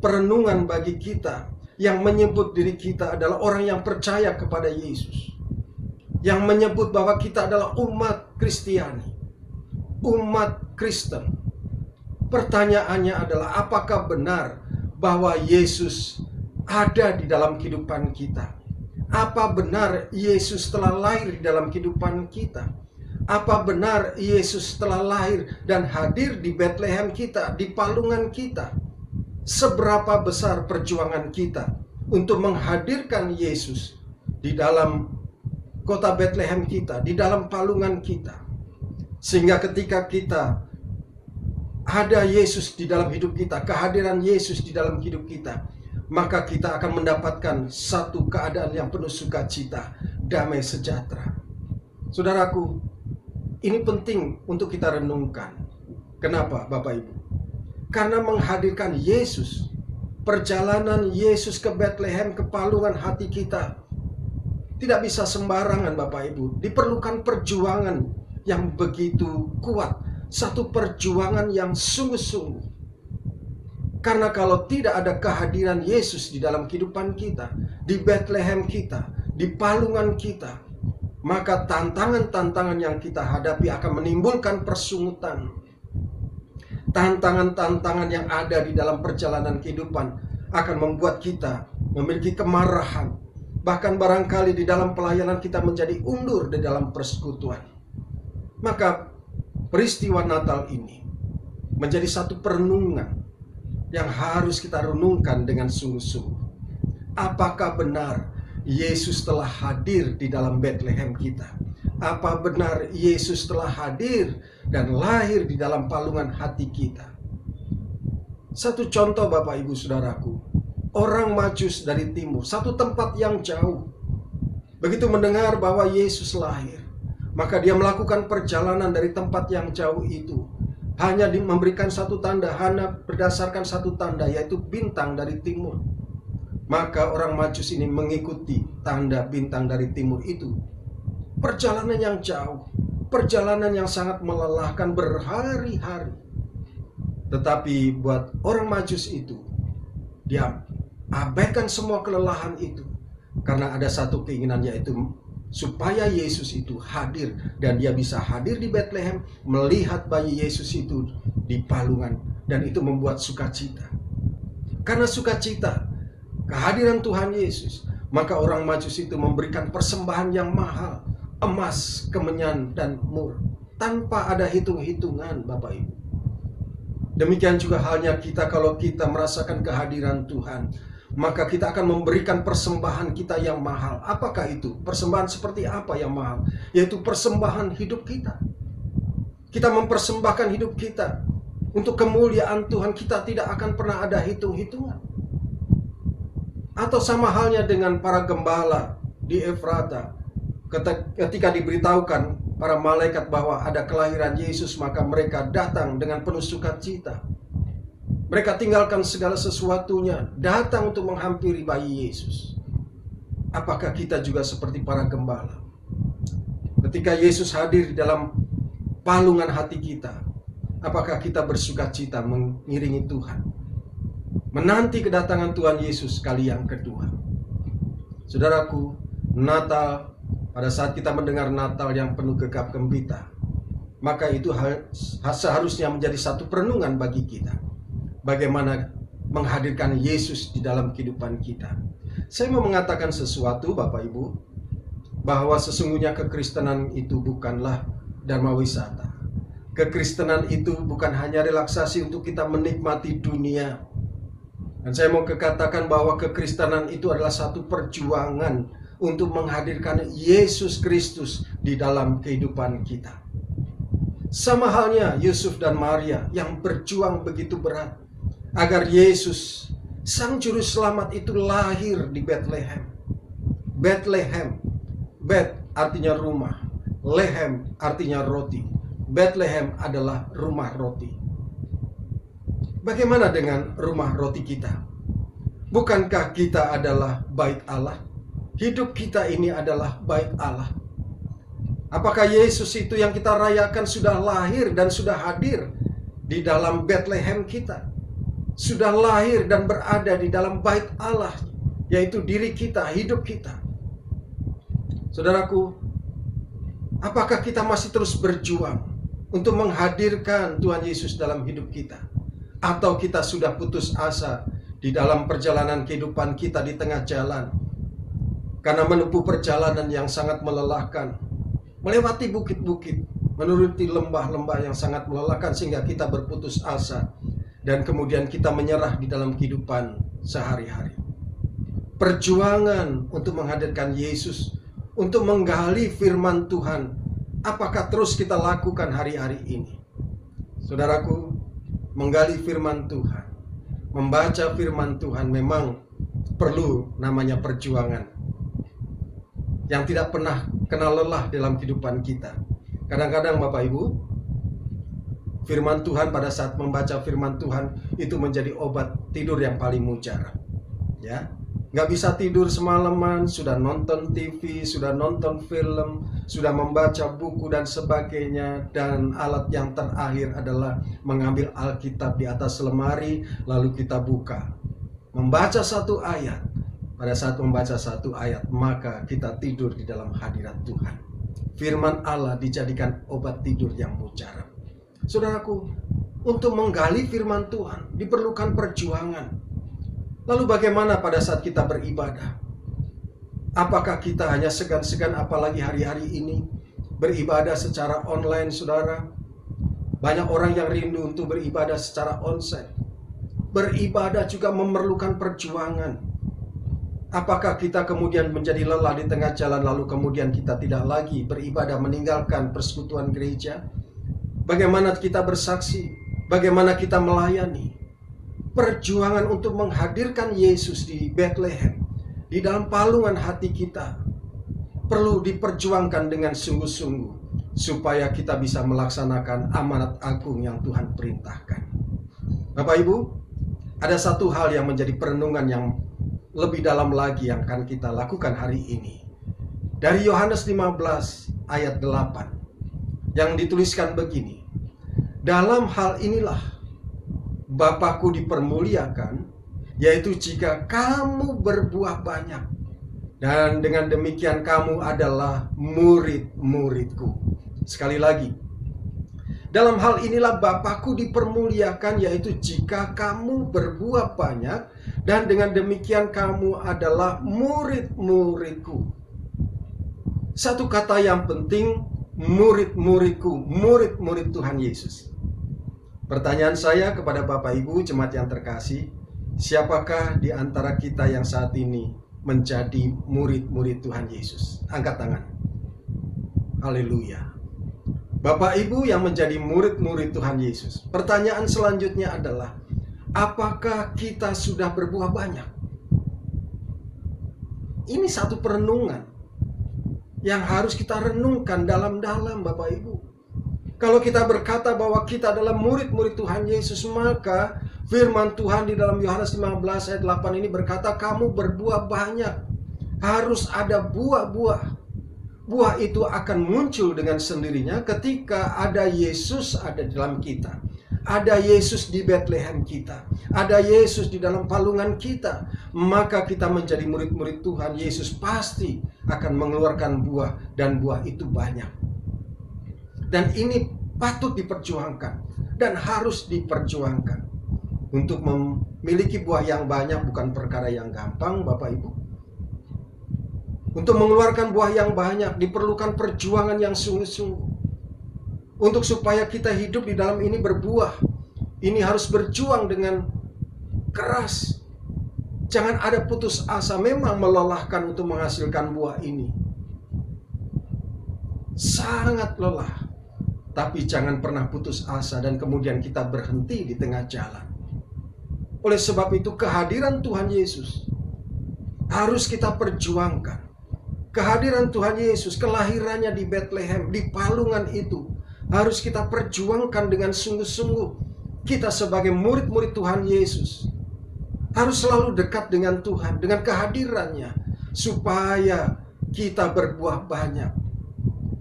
perenungan bagi kita yang menyebut diri kita adalah orang yang percaya kepada Yesus, yang menyebut bahwa kita adalah umat Kristiani, umat Kristen. Pertanyaannya adalah, apakah benar bahwa Yesus ada di dalam kehidupan kita? Apa benar Yesus telah lahir di dalam kehidupan kita? Apa benar Yesus telah lahir dan hadir di Bethlehem kita, di palungan kita? Seberapa besar perjuangan kita untuk menghadirkan Yesus di dalam kota Bethlehem kita, di dalam palungan kita, sehingga ketika kita ada Yesus di dalam hidup kita, kehadiran Yesus di dalam hidup kita, maka kita akan mendapatkan satu keadaan yang penuh sukacita, damai sejahtera. Saudaraku, ini penting untuk kita renungkan. Kenapa Bapak Ibu? Karena menghadirkan Yesus, perjalanan Yesus ke Bethlehem, ke palungan hati kita, tidak bisa sembarangan Bapak Ibu. Diperlukan perjuangan yang begitu kuat, satu perjuangan yang sungguh-sungguh. Karena kalau tidak ada kehadiran Yesus di dalam kehidupan kita, di Bethlehem kita, di palungan kita, maka tantangan-tantangan yang kita hadapi akan menimbulkan persungutan. Tantangan-tantangan yang ada di dalam perjalanan kehidupan akan membuat kita memiliki kemarahan. Bahkan barangkali di dalam pelayanan kita menjadi undur di dalam persekutuan. Maka peristiwa Natal ini menjadi satu perenungan yang harus kita renungkan dengan sungguh-sungguh. Apakah benar Yesus telah hadir di dalam Bethlehem kita? Apa benar Yesus telah hadir dan lahir di dalam palungan hati kita? Satu contoh Bapak Ibu Saudaraku, orang Majus dari timur, satu tempat yang jauh. Begitu mendengar bahwa Yesus lahir, maka dia melakukan perjalanan dari tempat yang jauh itu. Hanya memberikan satu tanda, hanya berdasarkan satu tanda, yaitu bintang dari timur. Maka orang Majus ini mengikuti tanda bintang dari timur itu. Perjalanan yang jauh, perjalanan yang sangat melelahkan berhari-hari. Tetapi buat orang Majus itu, dia abaikan semua kelelahan itu. Karena ada satu keinginan, yaitu supaya Yesus itu hadir. Dan dia bisa hadir di Bethlehem, melihat bayi Yesus itu di palungan. Dan itu membuat sukacita. Karena sukacita kehadiran Tuhan Yesus, maka orang Majus itu memberikan persembahan yang mahal, emas, kemenyan, dan mur, tanpa ada hitung-hitungan, Bapak Ibu. Demikian juga halnya kita, kalau kita merasakan kehadiran Tuhan, maka kita akan memberikan persembahan kita yang mahal. Apakah itu? Persembahan seperti apa yang mahal? Yaitu persembahan hidup kita. Kita mempersembahkan hidup kita untuk kemuliaan Tuhan, kita tidak akan pernah ada hitung-hitungan. Atau sama halnya dengan para gembala di Efrata, ketika diberitahukan para malaikat bahwa ada kelahiran Yesus, maka mereka datang dengan penuh sukacita. Mereka tinggalkan segala sesuatunya, datang untuk menghampiri bayi Yesus. Apakah kita juga seperti para gembala? Ketika Yesus hadir di dalam palungan hati kita, apakah kita bersukacita mengiringi Tuhan, menanti kedatangan Tuhan Yesus kali yang kedua? Saudaraku, Natal, pada saat kita mendengar Natal yang penuh gegap gempita, maka itu seharusnya menjadi satu perenungan bagi kita. Bagaimana menghadirkan Yesus di dalam kehidupan kita. Saya mau mengatakan sesuatu, Bapak Ibu, bahwa sesungguhnya kekristenan itu bukanlah dharma wisata. Kekristenan itu bukan hanya relaksasi untuk kita menikmati dunia. Dan saya mau katakan bahwa kekristenan itu adalah satu perjuangan untuk menghadirkan Yesus Kristus di dalam kehidupan kita. Sama halnya Yusuf dan Maria yang berjuang begitu berat agar Yesus, Sang Juru Selamat itu lahir di Bethlehem. Bethlehem, Bet artinya rumah, Lehem artinya roti. Bethlehem adalah rumah roti. Bagaimana dengan rumah roti kita? Bukankah kita adalah bait Allah? Hidup kita ini adalah bait Allah. Apakah Yesus itu yang kita rayakan sudah lahir dan sudah hadir di dalam Bethlehem kita? Sudah lahir dan berada di dalam bait Allah, yaitu diri kita, hidup kita. Saudaraku, apakah kita masih terus berjuang untuk menghadirkan Tuhan Yesus dalam hidup kita? Atau kita sudah putus asa di dalam perjalanan kehidupan kita di tengah jalan? Karena menempuh perjalanan yang sangat melelahkan, melewati bukit-bukit, menuruti lembah-lembah yang sangat melelahkan, sehingga kita berputus asa. Dan kemudian kita menyerah di dalam kehidupan sehari-hari. Perjuangan untuk menghadirkan Yesus, untuk menggali firman Tuhan, apakah terus kita lakukan hari-hari ini? Saudaraku, menggali firman Tuhan, membaca firman Tuhan memang perlu namanya perjuangan yang tidak pernah kenal lelah dalam kehidupan kita. Kadang-kadang Bapak Ibu, firman Tuhan, pada saat membaca firman Tuhan itu menjadi obat tidur yang paling mujarab. Ya, nggak bisa tidur semalaman, sudah nonton TV, sudah nonton film, sudah membaca buku dan sebagainya. Dan alat yang terakhir adalah mengambil Alkitab di atas lemari, lalu kita buka, membaca satu ayat. Pada saat membaca satu ayat, maka kita tidur di dalam hadirat Tuhan. Firman Allah dijadikan obat tidur yang mujarab. Saudaraku, untuk menggali firman Tuhan diperlukan perjuangan. Lalu bagaimana pada saat kita beribadah? Apakah kita hanya segan-segan, apalagi hari-hari ini beribadah secara online, saudara? Banyak orang yang rindu untuk beribadah secara onsite. Beribadah juga memerlukan perjuangan. Apakah kita kemudian menjadi lelah di tengah jalan, lalu kemudian kita tidak lagi beribadah, meninggalkan persekutuan gereja? Bagaimana kita bersaksi? Bagaimana kita melayani? perjuangan untuk menghadirkan Yesus di Bethlehem, di dalam palungan hati kita, perlu diperjuangkan dengan sungguh-sungguh, supaya kita bisa melaksanakan amanat agung yang Tuhan perintahkan. Bapak Ibu, ada satu hal yang menjadi perenungan yang lebih dalam lagi yang akan kita lakukan hari ini. Dari Yohanes 15 ayat 8 yang dituliskan begini. Dalam hal inilah Bapakku dipermuliakan, yaitu jika kamu berbuah banyak, dan dengan demikian kamu adalah murid-muridku. Sekali lagi, dalam hal inilah Bapakku dipermuliakan, yaitu jika kamu berbuah banyak, dan dengan demikian kamu adalah murid-muridku. Satu kata yang penting, murid-muridku, murid-murid Tuhan Yesus. Pertanyaan saya kepada Bapak Ibu jemaat yang terkasih, siapakah di antara kita yang saat ini menjadi murid-murid Tuhan Yesus? Angkat tangan. Haleluya. Bapak Ibu yang menjadi murid-murid Tuhan Yesus. Pertanyaan selanjutnya adalah, apakah kita sudah berbuah banyak? Ini satu perenungan yang harus kita renungkan dalam-dalam, Bapak Ibu. Kalau kita berkata bahwa kita adalah murid-murid Tuhan Yesus, maka firman Tuhan di dalam Yohanes 15 ayat 8 ini berkata, kamu berbuah banyak. Harus ada buah-buah. Buah itu akan muncul dengan sendirinya ketika ada Yesus ada di dalam kita. Ada Yesus di Bethlehem kita. Ada Yesus di dalam palungan kita. Maka kita menjadi murid-murid Tuhan. Yesus pasti akan mengeluarkan buah. Dan buah itu banyak. Dan ini patut diperjuangkan. Dan harus diperjuangkan. Untuk memiliki buah yang banyak bukan perkara yang gampang, Bapak Ibu. Untuk mengeluarkan buah yang banyak diperlukan perjuangan yang sungguh-sungguh. Untuk supaya kita hidup di dalam ini berbuah, ini harus berjuang dengan keras. Jangan ada putus asa. Memang melelahkan untuk menghasilkan buah ini. Sangat lelah. Tapi jangan pernah putus asa dan kemudian kita berhenti di tengah jalan. Oleh sebab itu kehadiran Tuhan Yesus harus kita perjuangkan. Kehadiran Tuhan Yesus, kelahirannya di Bethlehem, di palungan itu, harus kita perjuangkan dengan sungguh-sungguh. Kita sebagai murid-murid Tuhan Yesus harus selalu dekat dengan Tuhan, dengan kehadirannya, supaya kita berbuah banyak.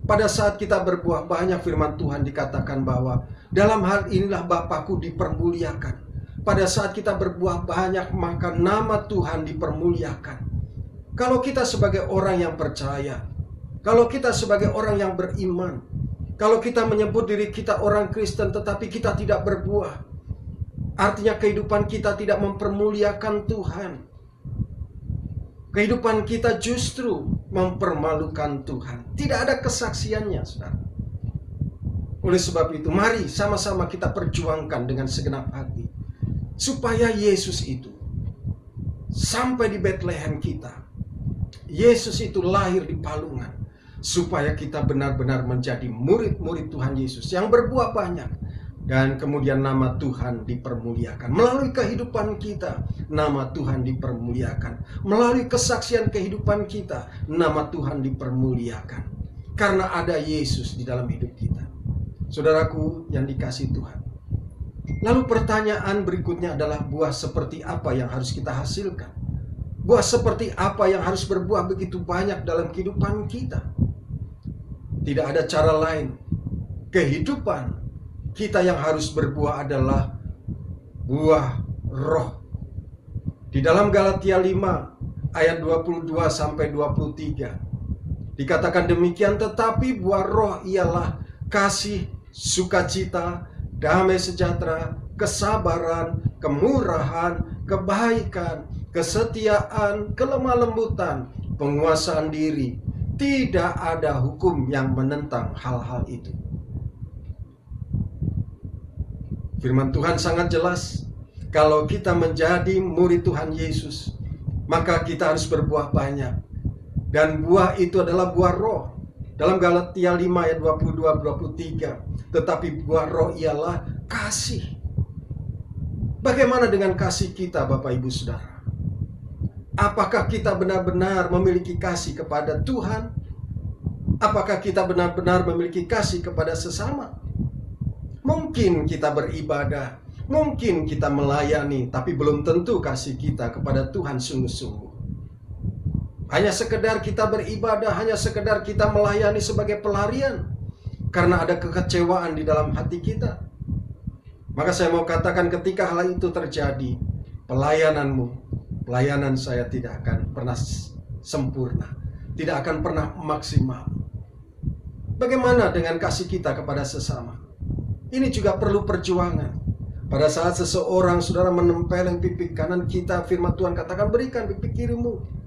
Pada saat kita berbuah banyak, firman Tuhan dikatakan bahwa dalam hal inilah Bapakku dipermuliakan. Pada saat kita berbuah banyak, maka nama Tuhan dipermuliakan. Kalau kita sebagai orang yang percaya, kalau kita sebagai orang yang beriman, kalau kita menyebut diri kita orang Kristen tetapi kita tidak berbuah, artinya kehidupan kita tidak mempermuliakan Tuhan. Kehidupan kita justru mempermalukan Tuhan. Tidak ada kesaksiannya, saudara. Oleh sebab itu, mari sama-sama kita perjuangkan dengan segenap hati, supaya Yesus itu sampai di Bethlehem kita. Yesus itu lahir di palungan, supaya kita benar-benar menjadi murid-murid Tuhan Yesus yang berbuah banyak. Dan kemudian nama Tuhan dipermuliakan. Melalui kehidupan kita, nama Tuhan dipermuliakan. Melalui kesaksian kehidupan kita, nama Tuhan dipermuliakan. Karena ada Yesus di dalam hidup kita. Saudaraku yang dikasihi Tuhan. Lalu pertanyaan berikutnya adalah buah seperti apa yang harus kita hasilkan? Buah seperti apa yang harus berbuah begitu banyak dalam kehidupan kita? Tidak ada cara lain. Kehidupan kita yang harus berbuah adalah buah roh. Di dalam Galatia 5 ayat 22 sampai 23 dikatakan demikian, tetapi buah roh ialah kasih, sukacita, damai sejahtera, kesabaran, kemurahan, kebaikan, kesetiaan, kelemah lembutan, penguasaan diri. Tidak ada hukum yang menentang hal-hal itu. Firman Tuhan sangat jelas. Kalau kita menjadi murid Tuhan Yesus, maka kita harus berbuah banyak. Dan buah itu adalah buah roh. Dalam Galatia 5 ayat 22-23. Tetapi buah roh ialah kasih. Bagaimana dengan kasih kita, Bapak Ibu Saudara? Apakah kita benar-benar memiliki kasih kepada Tuhan? Apakah kita benar-benar memiliki kasih kepada sesama? Mungkin kita beribadah, mungkin kita melayani, tapi belum tentu kasih kita kepada Tuhan sungguh-sungguh. Hanya sekedar kita beribadah, hanya sekedar kita melayani sebagai pelarian, karena ada kekecewaan di dalam hati kita. Maka saya mau katakan, ketika hal itu terjadi, pelayanan saya tidak akan pernah sempurna, tidak akan pernah maksimal. Bagaimana dengan kasih kita kepada sesama? Ini juga perlu perjuangan. Pada saat seseorang, saudara, menempeleng pipi kanan kita, firman Tuhan katakan, berikan pipi kirimu.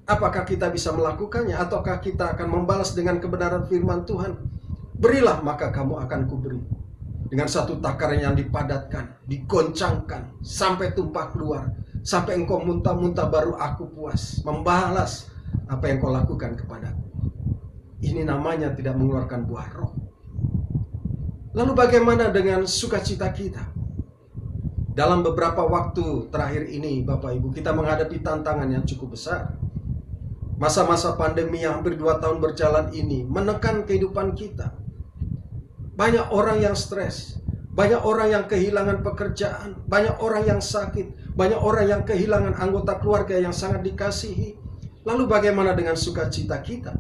Apakah kita bisa melakukannya? Ataukah kita akan membalas dengan kebenaran firman Tuhan? Berilah, maka kamu akan kuberi. Dengan satu takaran yang dipadatkan, digoncangkan, sampai tumpah keluar, sampai engkau muntah-muntah, baru aku puas membalas apa yang kau lakukan kepadaku. Ini namanya tidak mengeluarkan buah roh. Lalu bagaimana dengan sukacita kita? Dalam beberapa waktu terakhir ini, Bapak Ibu, kita menghadapi tantangan yang cukup besar. Masa-masa pandemi yang hampir 2 tahun berjalan ini menekan kehidupan kita. Banyak orang yang stres, banyak orang yang kehilangan pekerjaan, banyak orang yang sakit, banyak orang yang kehilangan anggota keluarga yang sangat dikasihi. Lalu bagaimana dengan sukacita kita?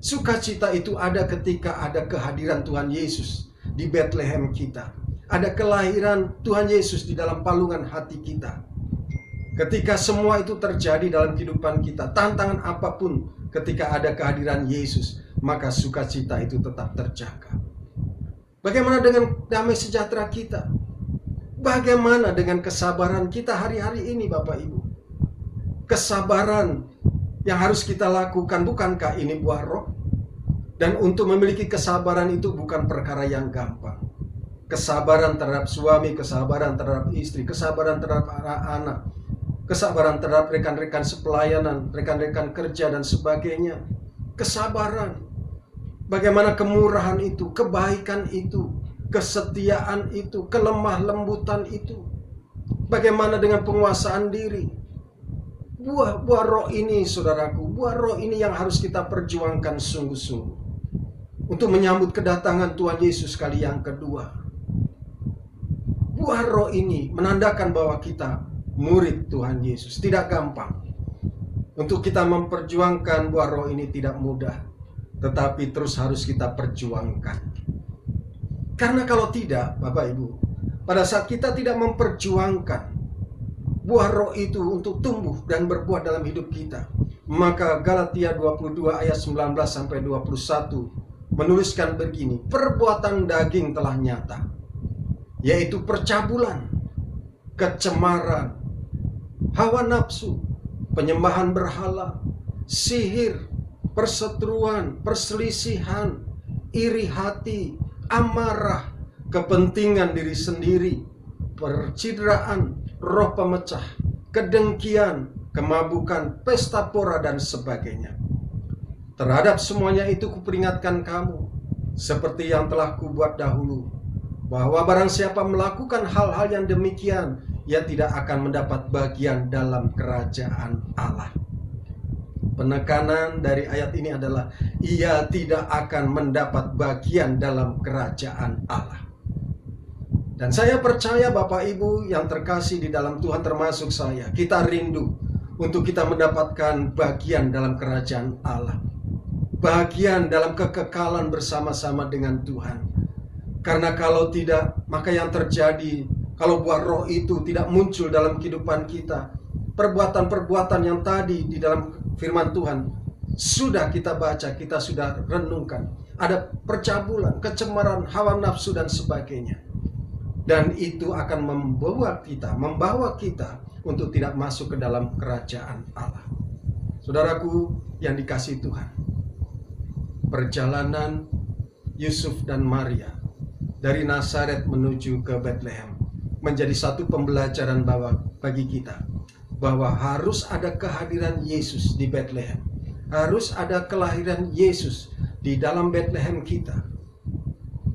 Sukacita itu ada ketika ada kehadiran Tuhan Yesus di Bethlehem kita. Ada kelahiran Tuhan Yesus di dalam palungan hati kita. Ketika semua itu terjadi dalam kehidupan kita, tantangan apapun, ketika ada kehadiran Yesus, maka sukacita itu tetap terjaga. Bagaimana dengan damai sejahtera kita? Bagaimana dengan kesabaran kita hari-hari ini, Bapak Ibu? Kesabaran yang harus kita lakukan, bukankah ini buah roh? Dan untuk memiliki kesabaran itu bukan perkara yang gampang. Kesabaran terhadap suami, kesabaran terhadap istri, kesabaran terhadap anak, kesabaran terhadap rekan-rekan sepelayanan, rekan-rekan kerja dan sebagainya. Kesabaran. Bagaimana kemurahan itu, kebaikan itu, kesetiaan itu, kelemah lembutan itu. Bagaimana dengan penguasaan diri? Buah roh ini, saudaraku, buah roh ini yang harus kita perjuangkan sungguh-sungguh untuk menyambut kedatangan Tuhan Yesus kali yang kedua. Buah roh ini menandakan bahwa kita murid Tuhan Yesus. Tidak gampang. Untuk kita memperjuangkan buah roh ini tidak mudah, tetapi terus harus kita perjuangkan. Karena kalau tidak, Bapak Ibu, pada saat kita tidak memperjuangkan buah roh itu untuk tumbuh dan berbuah dalam hidup kita, maka Galatia 22 ayat 19-21 menuliskan begini, perbuatan daging telah nyata, yaitu percabulan, kecemaran, hawa nafsu, penyembahan berhala, sihir, perseteruan, perselisihan, iri hati, amarah, kepentingan diri sendiri, percideraan, roh pemecah, kedengkian, kemabukan, pesta pora dan sebagainya. Terhadap semuanya itu kuperingatkan kamu, seperti yang telah kubuat dahulu, bahwa barang siapa melakukan hal-hal yang demikian, ia tidak akan mendapat bagian dalam kerajaan Allah. Penekanan dari ayat ini adalah ia tidak akan mendapat bagian dalam kerajaan Allah. Dan saya percaya Bapak Ibu yang terkasih di dalam Tuhan, termasuk saya, kita rindu untuk kita mendapatkan bagian dalam kerajaan Allah, bagian dalam kekekalan bersama-sama dengan Tuhan. Karena kalau tidak, maka yang terjadi, kalau buah roh itu tidak muncul dalam kehidupan kita, perbuatan-perbuatan yang tadi di dalam firman Tuhan sudah kita baca, kita sudah renungkan, ada percabulan, kecemaran, hawa nafsu dan sebagainya. Dan itu akan membawa kita untuk tidak masuk ke dalam kerajaan Allah. Saudaraku yang dikasihi Tuhan, perjalanan Yusuf dan Maria dari Nazaret menuju ke Bethlehem menjadi satu pembelajaran bagi kita, bahwa harus ada kehadiran Yesus di Bethlehem. Harus ada kelahiran Yesus di dalam Bethlehem kita.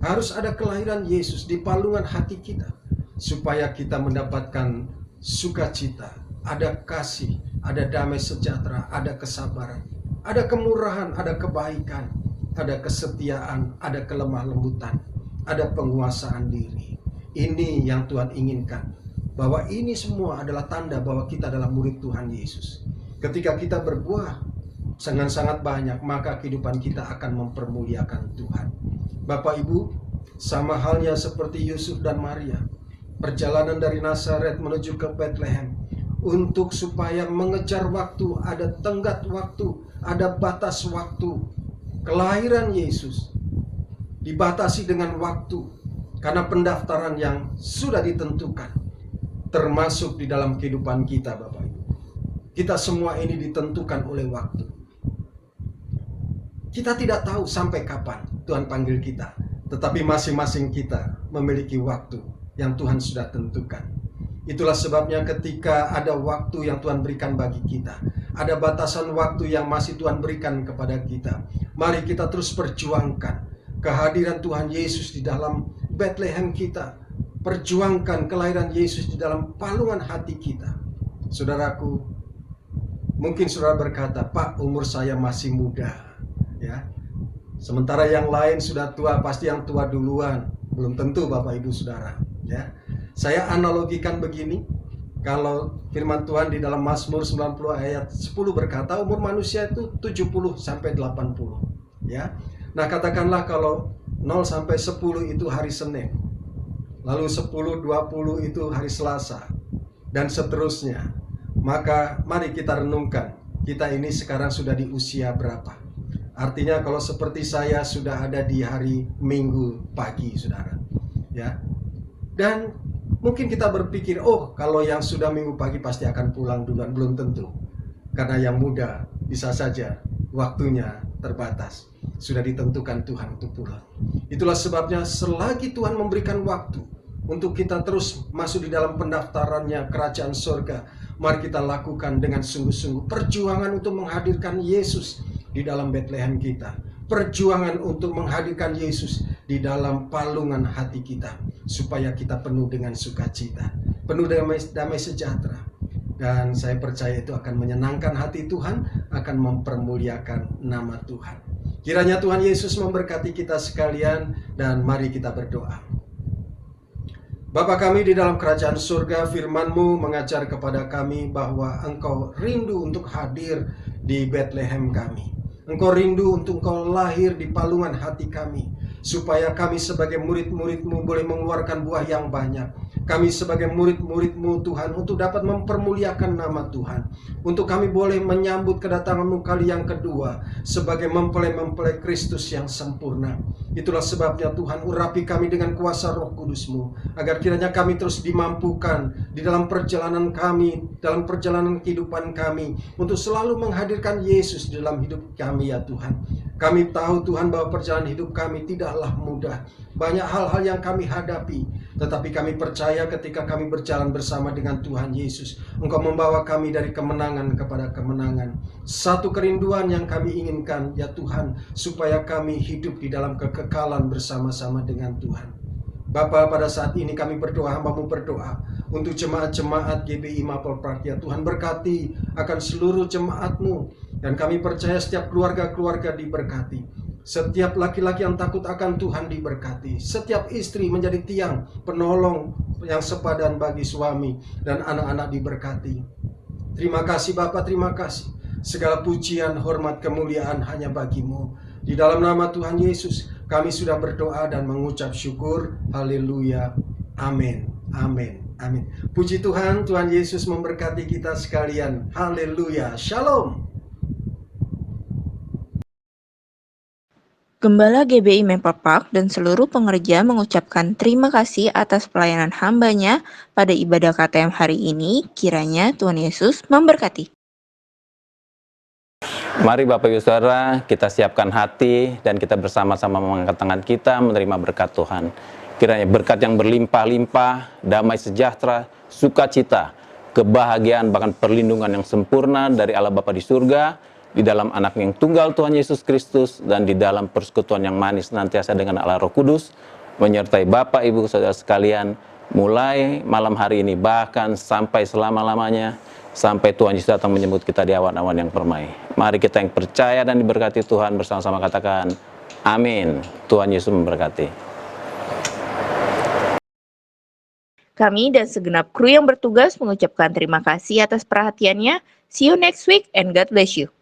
Harus ada kelahiran Yesus di palungan hati kita. supaya kita mendapatkan sukacita, ada kasih, ada damai sejahtera, ada kesabaran, ada kemurahan, ada kebaikan, ada kesetiaan, ada kelemah lembutan, ada penguasaan diri. Ini yang Tuhan inginkan, bahwa ini semua adalah tanda bahwa kita adalah murid Tuhan Yesus. Ketika kita berbuah dengan sangat banyak, maka kehidupan kita akan mempermuliakan Tuhan. Bapak Ibu, sama halnya seperti Yusuf dan Maria, perjalanan dari Nazaret menuju ke Bethlehem, untuk supaya mengejar waktu, ada tenggat waktu, ada batas waktu. Kelahiran Yesus dibatasi dengan waktu, karena pendaftaran yang sudah ditentukan, termasuk di dalam kehidupan kita, Bapak Ibu. Kita semua ini ditentukan oleh waktu. Kita tidak tahu sampai kapan Tuhan panggil kita, tetapi masing-masing kita memiliki waktu yang Tuhan sudah tentukan. Itulah sebabnya ketika ada waktu yang Tuhan berikan bagi kita, ada batasan waktu yang masih Tuhan berikan kepada kita, mari kita terus perjuangkan kehadiran Tuhan Yesus di dalam Bethlehem kita. Perjuangkan kelahiran Yesus di dalam palungan hati kita. Saudaraku, mungkin saudara berkata, "Pak, umur saya masih muda." Ya. Sementara yang lain sudah tua, pasti yang tua duluan. Belum tentu Bapak Ibu Saudara, ya. Saya analogikan begini, kalau firman Tuhan di dalam Mazmur 90 ayat 10 berkata umur manusia itu 70 sampai 80, ya. Nah, katakanlah kalau 0 sampai 10 itu hari Senin. Lalu 10, 20 itu hari Selasa, dan seterusnya. Maka mari kita renungkan, kita ini sekarang sudah di usia berapa? Artinya kalau seperti saya sudah ada di hari Minggu pagi, saudara, ya. Dan mungkin kita berpikir, oh kalau yang sudah Minggu pagi pasti akan pulang duluan. Belum tentu, karena yang muda bisa saja waktunya terbatas, sudah ditentukan Tuhan untuk pulang. Itulah sebabnya selagi Tuhan memberikan waktu untuk kita terus masuk di dalam pendaftarannya kerajaan surga, mari kita lakukan dengan sungguh-sungguh perjuangan untuk menghadirkan Yesus di dalam Bethlehem kita. Perjuangan untuk menghadirkan Yesus di dalam palungan hati kita, supaya kita penuh dengan sukacita, penuh dengan damai sejahtera. Dan saya percaya itu akan menyenangkan hati Tuhan, akan mempermuliakan nama Tuhan. Kiranya Tuhan Yesus memberkati kita sekalian, dan mari kita berdoa. Bapa kami di dalam kerajaan surga, firman-Mu mengajar kepada kami bahwa Engkau rindu untuk hadir di Bethlehem kami. Engkau rindu untuk Engkau lahir di palungan hati kami, supaya kami sebagai murid-murid-Mu boleh mengeluarkan buah yang banyak. Kami sebagai murid-murid-Mu Tuhan, untuk dapat mempermuliakan nama Tuhan, untuk kami boleh menyambut kedatangan-Mu kali yang kedua sebagai mempelai-mempelai Kristus yang sempurna. Itulah sebabnya Tuhan, urapi kami dengan kuasa Roh Kudus-Mu, agar kiranya kami terus dimampukan di dalam perjalanan kami, dalam perjalanan kehidupan kami, untuk selalu menghadirkan Yesus di dalam hidup kami, ya Tuhan. Kami tahu Tuhan bahwa perjalanan hidup kami tidaklah mudah. Banyak hal-hal yang kami hadapi, tetapi kami percaya ketika kami berjalan bersama dengan Tuhan Yesus, Engkau membawa kami dari kemenangan kepada kemenangan. Satu kerinduan yang kami inginkan, ya Tuhan, supaya kami hidup di dalam kekekalan bersama-sama dengan Tuhan. Bapa, pada saat ini kami berdoa, hamba-Mu berdoa untuk jemaat-jemaat GBI Mapel Park, ya Tuhan, berkati akan seluruh jemaat-Mu, dan kami percaya setiap keluarga-keluarga diberkati. Setiap laki-laki yang takut akan Tuhan diberkati. Setiap istri menjadi tiang penolong yang sepadan bagi suami, dan anak-anak diberkati. Terima kasih Bapa, terima kasih. Segala pujian, hormat, kemuliaan hanya bagi-Mu. Di dalam nama Tuhan Yesus kami sudah berdoa dan mengucap syukur. Haleluya. Amin. Amin. Amin. Puji Tuhan, Tuhan Yesus memberkati kita sekalian. Haleluya. Shalom. Gembala GBI Maple Park dan seluruh pengerja mengucapkan terima kasih atas pelayanan hambanya pada ibadah KTM hari ini. Kiranya Tuhan Yesus memberkati. Mari Bapak Ibu Saudara, kita siapkan hati dan kita bersama-sama mengangkat tangan kita menerima berkat Tuhan. Kiranya berkat yang berlimpah-limpah, damai sejahtera, sukacita, kebahagiaan, bahkan perlindungan yang sempurna dari Allah Bapa di surga, di dalam anak yang tunggal Tuhan Yesus Kristus, dan di dalam persekutuan yang manis nantiasa dengan Allah Roh Kudus, menyertai Bapak Ibu Saudara sekalian, mulai malam hari ini, bahkan sampai selama-lamanya, sampai Tuhan Yesus datang menjemput kita di awan-awan yang permai. Mari kita yang percaya dan diberkati Tuhan bersama-sama katakan, amin. Tuhan Yesus memberkati. Kami dan segenap kru yang bertugas mengucapkan terima kasih atas perhatiannya. See you next week and God bless you.